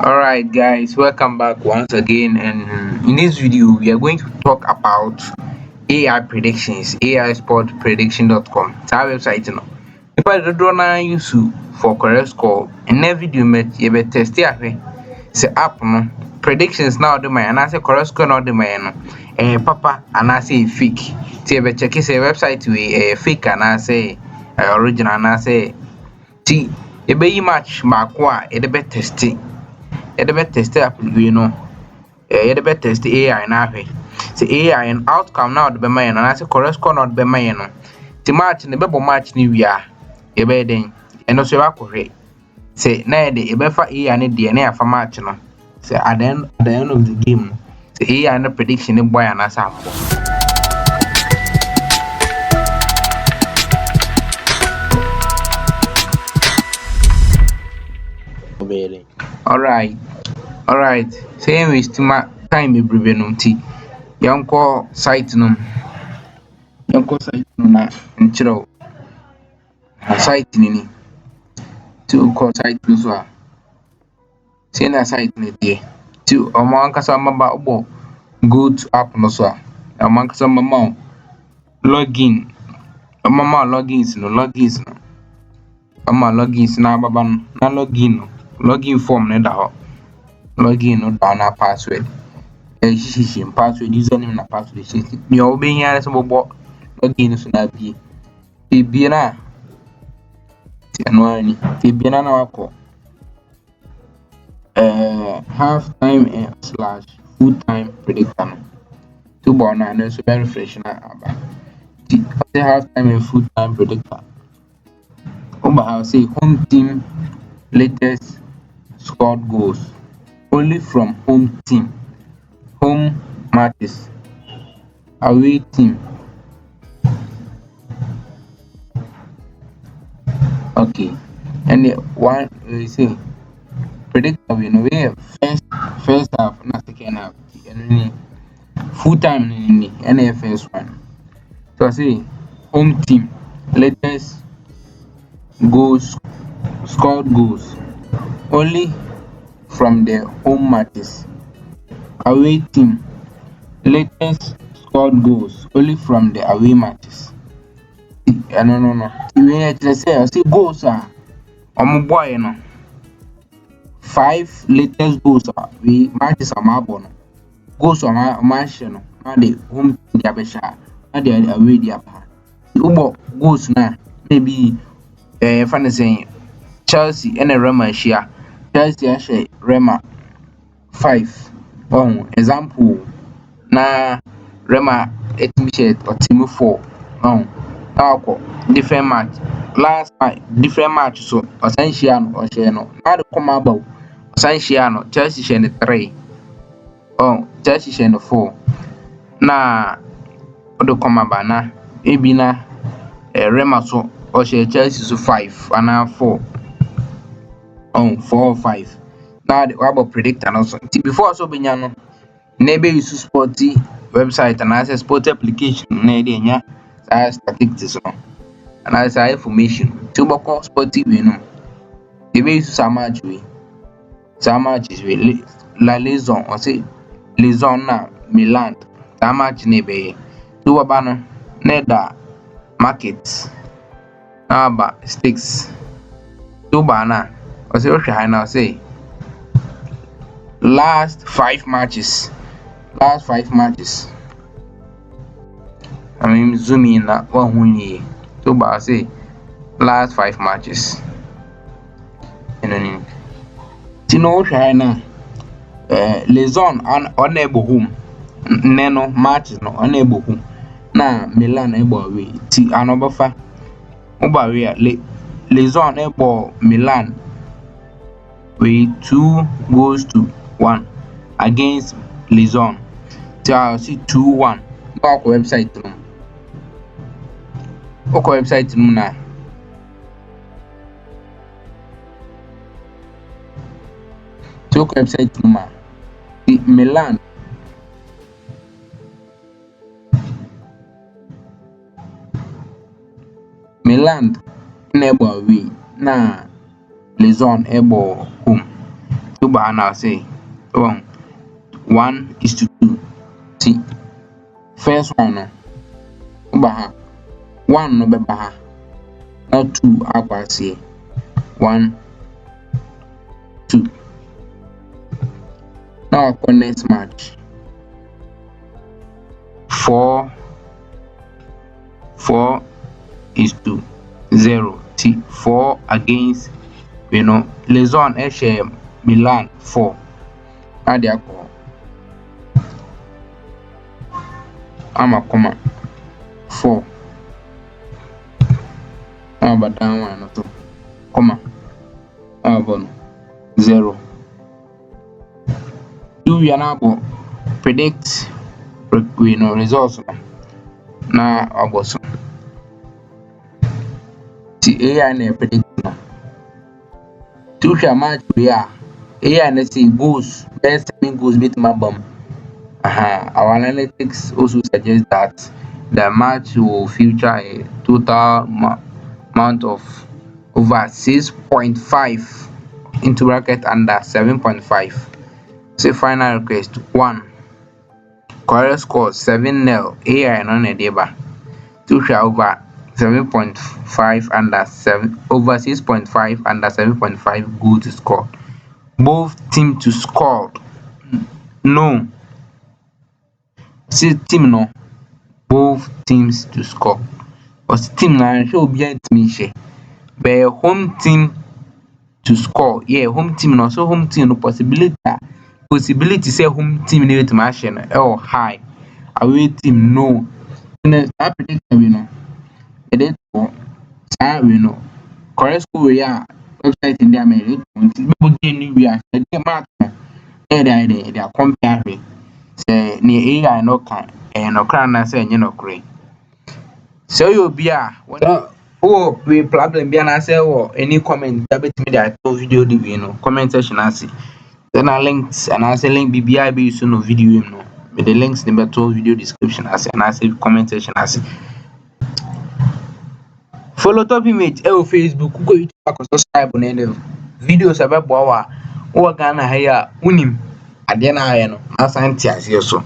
Alright guys, welcome back once again, and in this video we are going to talk about AI predictions, AI Sports Prediction.com. It's our website no. If I don't know use for correct score, and every video met you be test ahwe. Say app no predictions now the man and I say correct score now the man no. Papa and I say fake. See you check say website we fake and I say original and I say see you be match baako a e de be test yɛde bɛtest app no wie no yɛde bɛtest AI no ahwɛ sɛ AI no outcome na ɔde bɛma yɛn no anaasɛ correct score na ɔde bɛma yɛn no nti match no yɛbɛbɔ match no wie a yɛbɛyɛ dɛn ɛno nso yɛbɛakɔhwɛ sɛ na yɛbɛfa AI no deɛ na yɛafa match no sɛ at the end of the game no sɛ AI no prediction no bɔ yɛn anaasɛ ambɔ. Alright, alright. Sɛ yɛn waste time bebree no nti yɛnkɔ site no na nkyerɛ wo. Site no ni. Nti wokɔ site no so a sei na site no teɛ. Nti ɔmo ankasa mmaba wobɔ go to app no so a ɔmo ankasa mmama wo login. Ɔmama wo logins no na ababa no na login form no da hɔ. Login no da hɔ na password hyehyɛ password username na password hyehyɛ. Nea wobɛhia ara sɛ wobɛbɔ login no so na abie. Ebie no a nti ɛno ara ni. Ebie no a na wakɔ half time / full time predictor no. Nti wobɔ no a ɛno nso bɛ-refresh na aba. Nti ɔsɛ half time and full time predictor. Woba ha ɔsɛ home team latest scored goals only from home matches. Away team. Okay. And the one we say predictor we know we first half na second half. And then full time ni and the first one. So I say home team latest scored goals only from the home matches. Away team latest scored goals only from the away matches. No. We actually say goals are boy no. 5 latest goals are we matches are mabo no. Goals are match no. Na the home team dia besha. Na the away dia pa. Ubo goals na maybe fan saying Chelsea and a Rema share. Chelsea ahye Rema 5. Example na Rema etimi or team 4. Now different match. Last match different match so osan share no or share no. Now the come about osan share no Chelsea share 3. Chelsea share 4. Na the come about na ebi na Rema so or share Chelsea so 5 and 4. 4 or 5. Now the about predictor also. Before so benya no na ebe use sporty website and as sport application na ede nya statistics no and as information. To boko sporty we no ebe use some match we. Some matches we La Liaison or say Liaison na Milan. Some match na ebe. To baba no na da market. Na ba stakes. To ba na or say what high now say last 5 matches. I mean zoom in na one win. To ba say last 5 matches. Tino what high na Liaison unable home. Neno matches no unable home. Na Milan able away. Ti anobafa Oba we Liaison able Milan with 2 goals to 1 against Liaison. So I see 2-1. Go website no. Website no na. So website no ma. Milan na able away na Liaison able home. Tuba now say, oh, 1:2. See, first one no, uba 1 no beba ha, not 2 akwasi. 1, 2. Now for next match. 4 4:0. See, 4 against Lezon Milan 4. Now they are called. I'm 4. How about that one? Also, comma. How about 0? Do we now predict results na about the AI na predict na. To share match we are AI na say goals, best 7 goals beat my bum. Our analytics also suggest that the match will feature a total amount of over 6.5 into bracket under 7.5. Say final request 1. Correct score 7-0. AI no na deba. To share over 7.5 under 7 over 6.5 under 7.5 goal to score. Both team to score. No. See team no. Both teams to score. But team na show obi antimi hye. But home team to score. Yeah, home team no. So home team no possibility say home team no betimi ahye no high. Away team no. And that prediction we know. It is correct score we are website in there me people gain we are the mark they are compare say near AI no can no can na say no kure. So you be we problem be na say any comment that bet me that video the comment section as then a links and I say link BBI be you no video no with the links in the video description as and I say comment section as follow top image Facebook go YouTube ak subscribe na the videos abebo wa Ghana ha ya unim ade na ayɛ no na san te ase so